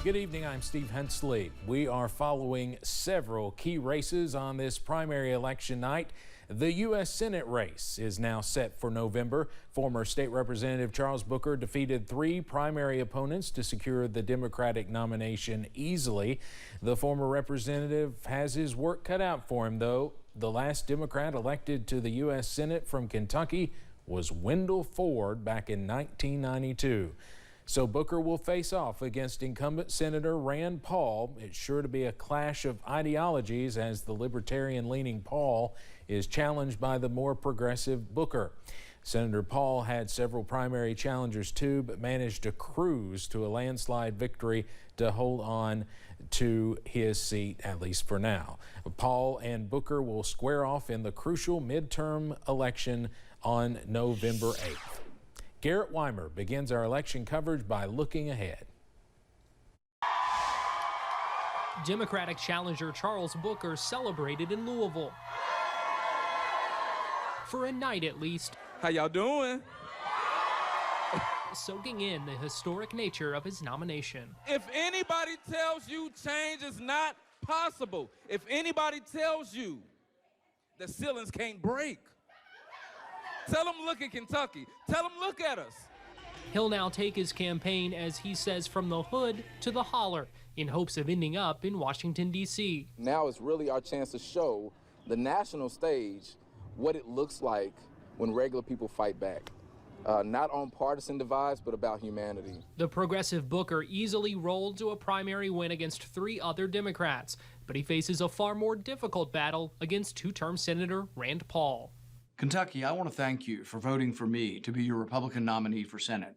Good evening, I'm Steve Hensley. We are following several key races on this primary election night. The U.S. Senate race is now set for November. Former State Representative Charles Booker defeated 3 primary opponents to secure the Democratic nomination easily. The former representative has his work cut out for him, though. The last Democrat elected to the U.S. Senate from Kentucky was Wendell Ford back in 1992. So Booker will face off against incumbent Senator Rand Paul. It's sure to be a clash of ideologies as the libertarian-leaning Paul is challenged by the more progressive Booker. Senator Paul had several primary challengers too, but managed to cruise to a landslide victory to hold on to his seat, at least for now. Paul and Booker will square off in the crucial midterm election on November 8th. Garrett Weimer begins our election coverage by looking ahead. Democratic challenger Charles Booker celebrated in Louisville. For a night at least. How y'all doing? Soaking in the historic nature of his nomination. If anybody tells you change is not possible, if anybody tells you the ceilings can't break, tell them look at Kentucky. Tell them look at us. He'll now take his campaign, as he says, from the hood to the holler in hopes of ending up in Washington, D.C. Now it's really our chance to show the national stage what it looks like when regular people fight back. Not on partisan divides, but about humanity. The progressive Booker easily rolled to a primary win against 3 other Democrats, but he faces a far more difficult battle against 2-term Senator Rand Paul. Kentucky, I want to thank you for voting for me to be your Republican nominee for Senate.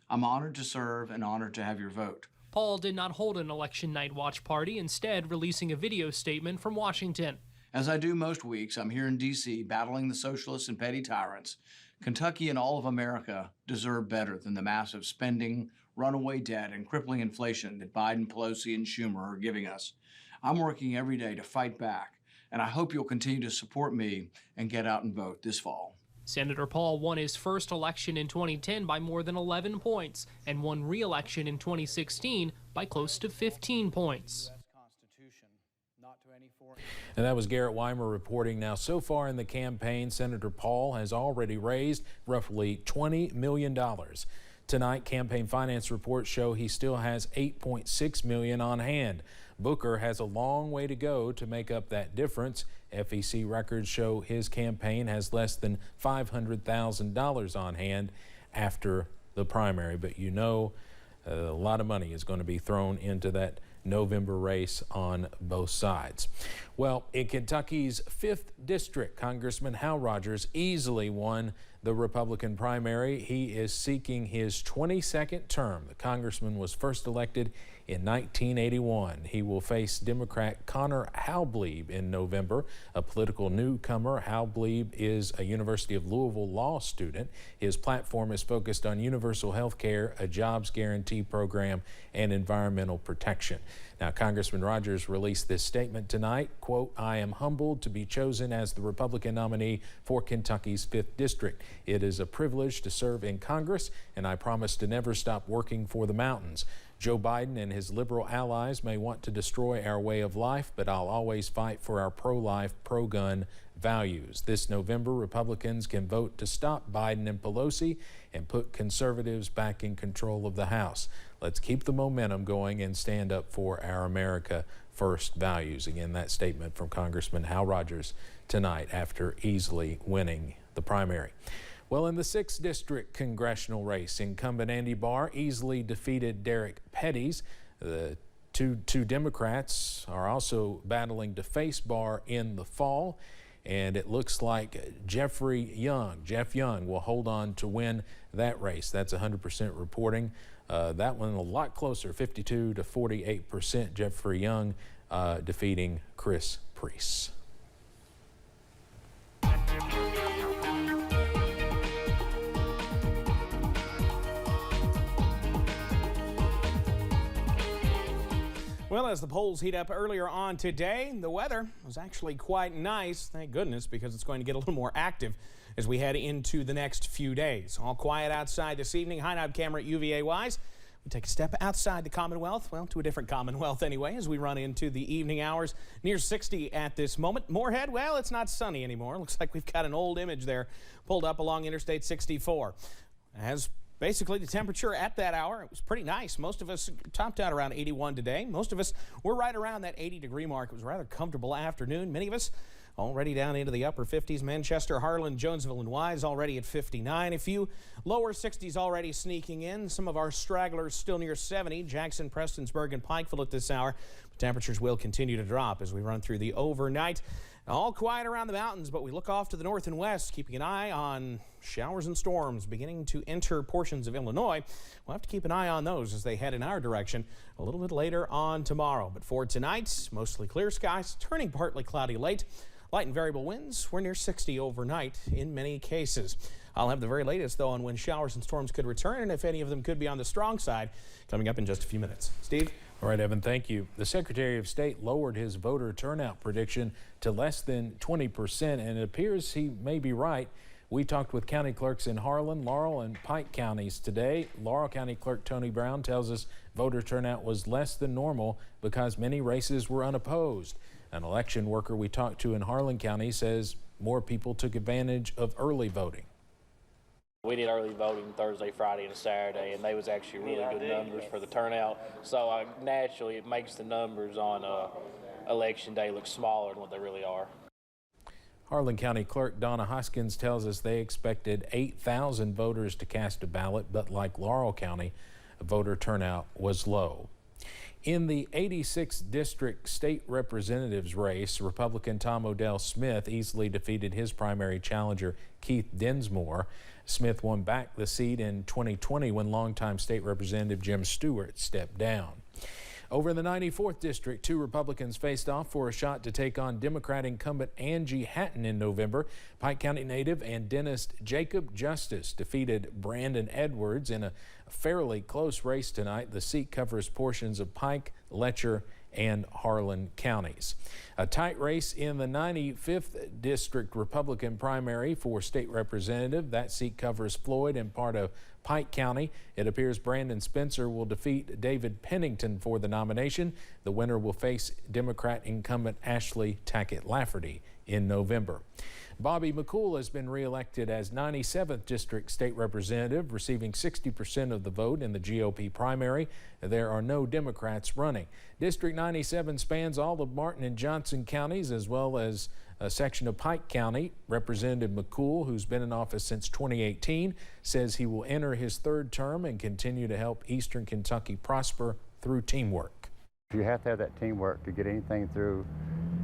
I'm honored to serve and honored to have your vote. Paul did not hold an election night watch party, instead releasing a video statement from Washington. As I do most weeks, I'm here in D.C. battling the socialists and petty tyrants. Kentucky and all of America deserve better than the massive spending, runaway debt, and crippling inflation that Biden, Pelosi, and Schumer are giving us. I'm working every day to fight back, and I hope you'll continue to support me and get out and vote this fall. Senator Paul won his first election in 2010 by more than 11 points and won re-election in 2016 by close to 15 points. And that was Garrett Weimer reporting. Now, so far in the campaign, Senator Paul has already raised roughly $20 million. Tonight, campaign finance reports show he still has $8.6 million on hand. Booker has a long way to go to make up that difference. FEC records show his campaign has less than $500,000 on hand after the primary. But you know, a lot of money is going to be thrown into that November race on both sides. Well, in Kentucky's 5th district, Congressman Hal Rogers easily won the Republican primary. He is seeking his 22nd term. The congressman was first elected in 1981. He will face Democrat Connor Halblieb in November, a political newcomer. Halblieb is a University of Louisville law student. His platform is focused on universal health care, a jobs guarantee program, and environmental protection. Now, Congressman Rogers released this statement tonight, quote, "I am humbled to be chosen as the Republican nominee for Kentucky's 5th district. It is a privilege to serve in Congress, and I promise to never stop working for the mountains. Joe Biden and his liberal allies may want to destroy our way of life, but I'll always fight for our pro-life, pro-gun values. This November, Republicans can vote to stop Biden and Pelosi and put conservatives back in control of the House. Let's keep the momentum going and stand up for our America First values." Again, that statement from Congressman Hal Rogers tonight after easily winning the primary. Well, in the 6th district congressional race, incumbent Andy Barr easily defeated Derek Petty's. The two Democrats are also battling to face Barr in the fall, and it looks like Jeff Young will hold on to win that race. That's 100% reporting. That one a lot closer, 52 to 48%. Jeffrey Young defeating Chris Priest. Well, as the polls heat up earlier on today, the weather was actually quite nice, thank goodness, because it's going to get a little more active as we head into the next few days. All quiet outside this evening. High knob camera UVA-wise. We take a step outside the Commonwealth, well, to a different Commonwealth anyway, as we run into the evening hours. Near 60 at this moment. Moorhead, well, it's not sunny anymore. Looks like we've got an old image there pulled up along Interstate 64. As basically the temperature at that hour, it was pretty nice. Most of us topped out around 81 today. Most of us were right around that 80-degree mark. It was a rather comfortable afternoon. Many of us already down into the upper 50s. Manchester, Harlan, Jonesville, and Wise already at 59. A few lower 60s already sneaking in. Some of our stragglers still near 70. Jackson, Prestonsburg, and Pikeville at this hour. But temperatures will continue to drop as we run through the overnight. All quiet around the mountains, but we look off to the north and west, keeping an eye on showers and storms beginning to enter portions of Illinois. We'll have to keep an eye on those as they head in our direction a little bit later on tomorrow. But for tonight, mostly clear skies, turning partly cloudy late. Light and variable winds. We're near 60 overnight in many cases. I'll have the very latest, though, on when showers and storms could return and if any of them could be on the strong side coming up in just a few minutes. Steve? All right, Evan, thank you. The Secretary of State lowered his voter turnout prediction to less than 20%, and it appears he may be right. We talked with county clerks in Harlan, Laurel, and Pike counties today. Laurel County Clerk Tony Brown tells us voter turnout was less than normal because many races were unopposed. An election worker we talked to in Harlan County says more people took advantage of early voting. We did early voting Thursday, Friday, and Saturday, and they was actually really good numbers for the turnout. So naturally, it makes the numbers on Election Day look smaller than what they really are. Harlan County Clerk Donna Hoskins tells us they expected 8,000 voters to cast a ballot, but like Laurel County, voter turnout was low. In the 86th District State Representatives race, Republican Tom Odell Smith easily defeated his primary challenger, Keith Dinsmore. Smith won back the seat in 2020 when longtime State Representative Jim Stewart stepped down. Over in the 94th District, two Republicans faced off for a shot to take on Democrat incumbent Angie Hatton in November. Pike County native and dentist Jacob Justice defeated Brandon Edwards in a fairly close race tonight. The seat covers portions of Pike, Letcher, and Harlan counties. A tight race in the 95th District Republican primary for state representative. That seat covers Floyd and part of Pike County. It appears Brandon Spencer will defeat David Pennington for the nomination. The winner will face Democrat incumbent Ashley Tackett Lafferty in November. Bobby McCool has been reelected as 97th District State Representative, receiving 60% of the vote in the GOP primary. There are no Democrats running. District 97 spans all of Martin and Johnson counties as well as a section of Pike County. Representative McCool, who's been in office since 2018, says he will enter his third term and continue to help Eastern Kentucky prosper through teamwork. You have to have that teamwork to get anything through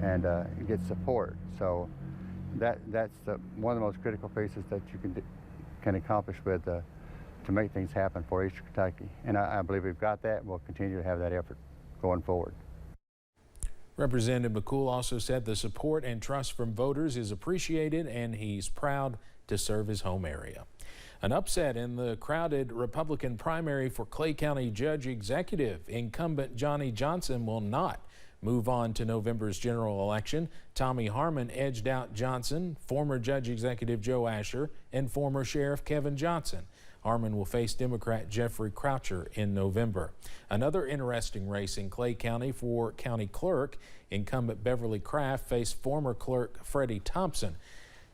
and get support. So that's one of the most critical pieces that you can accomplish with to make things happen for Eastern Kentucky. And I believe we've got that, and we'll continue to have that effort going forward. Representative McCool also said the support and trust from voters is appreciated and he's proud to serve his home area. An upset in the crowded Republican primary for Clay County Judge Executive. Incumbent Johnny Johnson will not move on to November's general election. Tommy Harmon edged out Johnson, former Judge Executive Joe Asher, and former Sheriff Kevin Johnson. Harmon will face Democrat Jeffrey Croucher in November. Another interesting race in Clay County for county clerk. Incumbent Beverly Kraft faced former clerk Freddie Thompson.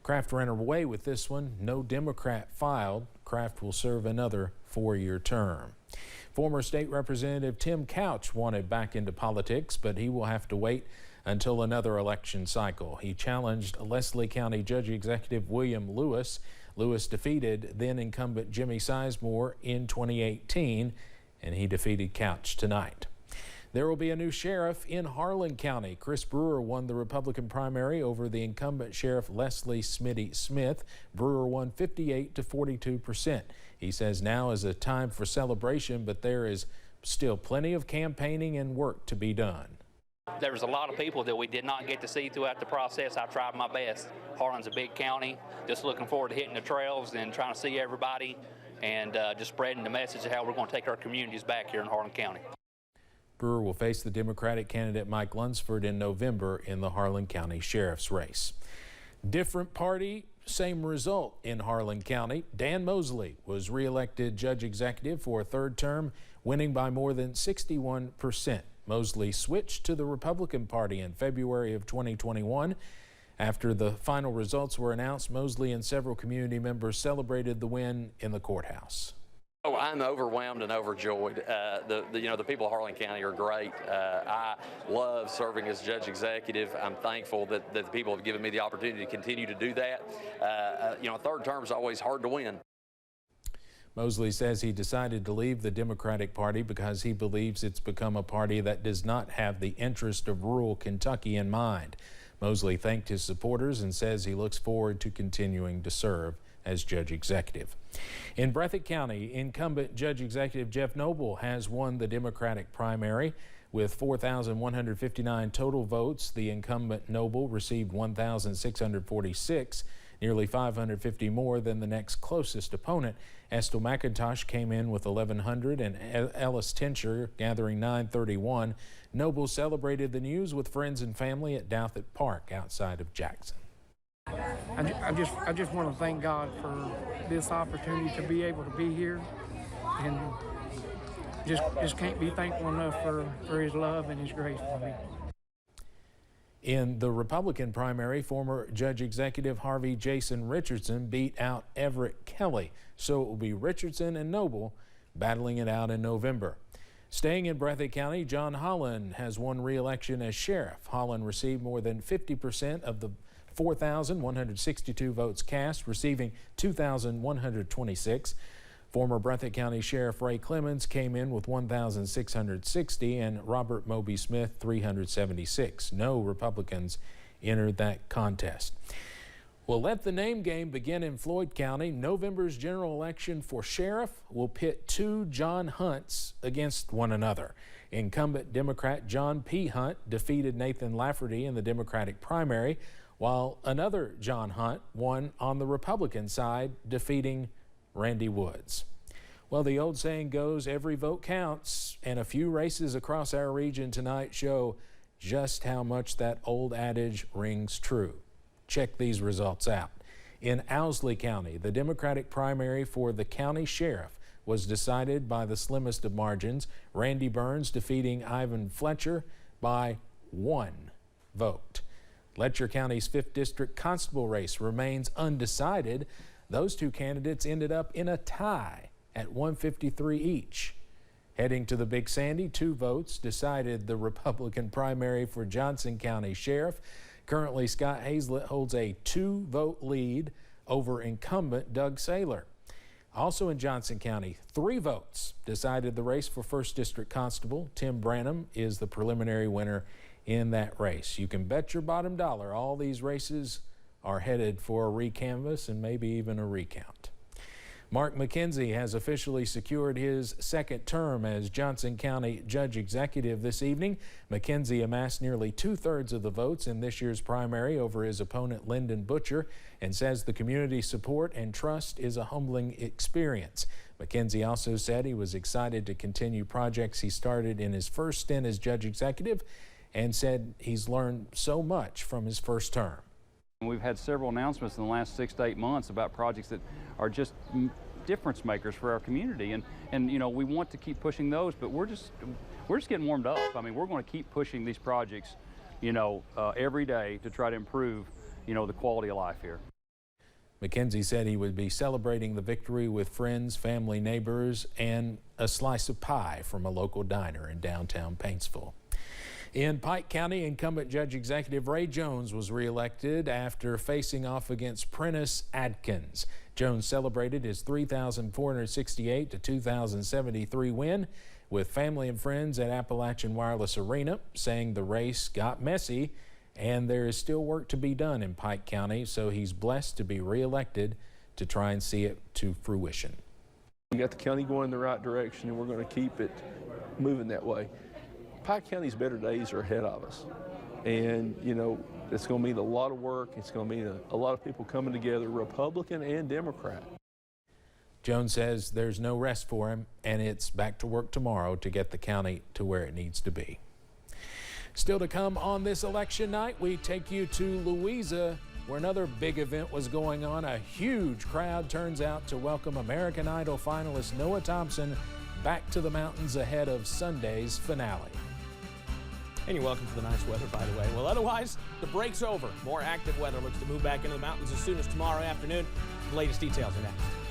Kraft ran away with this one. No Democrat filed. Kraft will serve another 4-year term. Former State Representative Tim Couch wanted back into politics, but he will have to wait until another election cycle. He challenged Leslie County Judge Executive William Lewis. Lewis defeated then incumbent Jimmy Sizemore in 2018, and he defeated Couch tonight. There will be a new sheriff in Harlan County. Chris Brewer won the Republican primary over the incumbent Sheriff Leslie Smitty Smith. Brewer won 58 to 42%. He says now is a time for celebration, but there is still plenty of campaigning and work to be done. There was a lot of people that we did not get to see throughout the process. I tried my best. Harlan's a big county. Just looking forward to hitting the trails and trying to see everybody and just spreading the message of how we're going to take our communities back here in Harlan County. Brewer will face the Democratic candidate Mike Lunsford in November in the Harlan County Sheriff's race. Different party, same result in Harlan County. Dan Mosley was reelected judge executive for a third term, winning by more than 61%. Mosley switched to the Republican Party in February of 2021. After the final results were announced, Mosley and several community members celebrated the win in the courthouse. Oh, I'm overwhelmed and overjoyed. The people of Harlan County are great. I love serving as judge executive. I'm thankful that the people have given me the opportunity to continue to do that. A third term is always hard to win. Mosley says he decided to leave the Democratic Party because he believes it's become a party that does not have the interest of rural Kentucky in mind. Mosley thanked his supporters and says he looks forward to continuing to serve as judge executive. In Breathitt County, incumbent judge executive Jeff Noble has won the Democratic primary. With 4,159 total votes, the incumbent Noble received 1,646, nearly 550 more than the next closest opponent. Estill McIntosh came in with 1,100 and Ellis Tincher gathering 931. Noble celebrated the news with friends and family at Douthit Park outside of Jackson. I just want to thank God for this opportunity to be able to be here, and just can't be thankful enough for his love and his grace for me. In the Republican primary, former judge executive Harvey Jason Richardson beat out Everett Kelly, so it will be Richardson and Noble battling it out in November. Staying in Breathitt County, John Holland has won re-election as sheriff. Holland received more than 50% of the 4,162 votes cast, receiving 2,126. Former Breathitt County Sheriff Ray Clemens came in with 1,660 and Robert Moby Smith 376. No Republicans entered that contest. Well, let the name game begin in Floyd County. November's general election for sheriff will pit two John Hunts against one another. Incumbent Democrat John P. Hunt defeated Nathan Lafferty in the Democratic primary, while another John Hunt won on the Republican side, defeating Randy Woods. Well, the old saying goes, every vote counts, and a few races across our region tonight show just how much that old adage rings true. Check these results out. In Owsley County, the Democratic primary for the county sheriff was decided by the slimmest of margins, Randy Burns defeating Ivan Fletcher by 1 vote. Letcher County's 5th District Constable race remains undecided. Those two candidates ended up in a tie at 153 each. Heading to the Big Sandy, 2 votes decided the Republican primary for Johnson County Sheriff. Currently, Scott Hazlett holds a 2-vote lead over incumbent Doug Saylor. Also in Johnson County, 3 votes decided the race for 1st District Constable. Tim Branham is the preliminary winner in that race. You can bet your bottom dollar all these races are headed for a recanvass and maybe even a recount. Mark McKenzie has officially secured his 2nd term as Johnson County Judge Executive this evening. McKenzie amassed nearly 2/3 of the votes in this year's primary over his opponent Lyndon Butcher and says the community support and trust is a humbling experience. McKenzie also said he was excited to continue projects he started in his first stint as Judge Executive and said he's learned so much from his first term. We've had several announcements in the last 6 to 8 months about projects that are just difference makers for our community, and you know, we want to keep pushing those, but we're just getting warmed up. I mean, we're going to keep pushing these projects, you know, every day to try to improve, you know, the quality of life here. McKenzie said he would be celebrating the victory with friends, family, neighbors, and a slice of pie from a local diner in downtown Paintsville. In Pike County, incumbent Judge Executive Ray Jones was reelected after facing off against Prentice Adkins. Jones celebrated his 3,468 to 2,073 win with family and friends at Appalachian Wireless Arena, saying the race got messy and there is still work to be done in Pike County, so he's blessed to be reelected to try and see it to fruition. We got the county going in the right direction, and we're going to keep it moving that way. Pike County's better days are ahead of us, and you know, it's going to mean a lot of work. It's going to mean a lot of people coming together, Republican and Democrat. Jones says there's no rest for him, and it's back to work tomorrow to get the county to where it needs to be. Still to come on this election night, we take you to Louisa where another big event was going on. A huge crowd turns out to welcome American Idol finalist Noah Thompson back to the mountains ahead of Sunday's finale. And you're welcome to the nice weather, by the way. Well, otherwise, the break's over. More active weather looks to move back into the mountains as soon as tomorrow afternoon. The latest details are next.